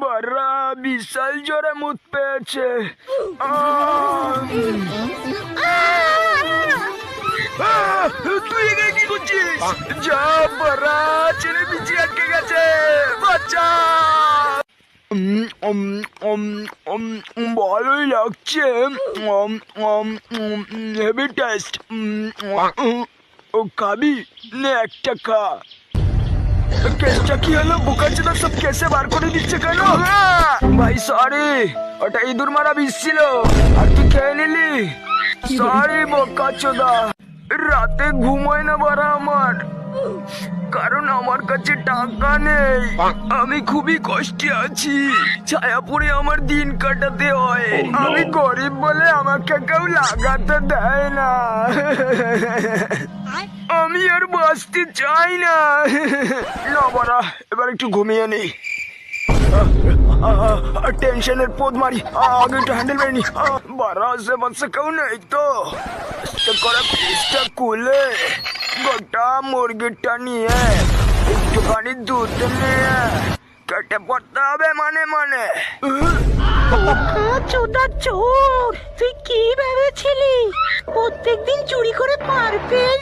বারা বিশাল জোরে মুত পেয়েছে। তুই এখানে কি করছিস? যা বারা, ছেলে বিচি আটকে গেছে, বাচ্চা। ভালোই লাগছে, হেভি টেস্ট। ও খাবি নে, একটা খা। কেসটা কি হলো? বোকাচোদা সব কেসে বার করে দিচ্ছে কেন? ভাই সরি, ওটা ইঁদুর মারা বিষ ছিল আর তুই খেয়ে নিলি। সরি বোকাচোদা। রাতে ঘুমোয় না বারা আমার, কারণ আমার কাছে টাকা নেই। আমি খুবই কষ্টে আছি, ছায়াপুরে আমার দিন কাটাতে হয়। আমি গরিব বলে আমাকে কেউ লাগাতে দেয় না। আমি আর বাঁচতে চাই না। না বাড়া, এবার একটু ঘুমিয়ে নেই। টেনশনের পোদ মারি, আগে একটু হ্যান্ডেল মেরে নি। বাড়া আশেপাশে কেউ নেই তো? করে ফ্রিজটা খুলে গোটা মুরগিটা নিয়ে একটুখানি দুধ নিয়ে কেটে পড়তে হবে মানে মানে। চোদা চোর, তুই কি ভেবেছিলি প্রত্যেকদিন চুরি করে পার পেয়ে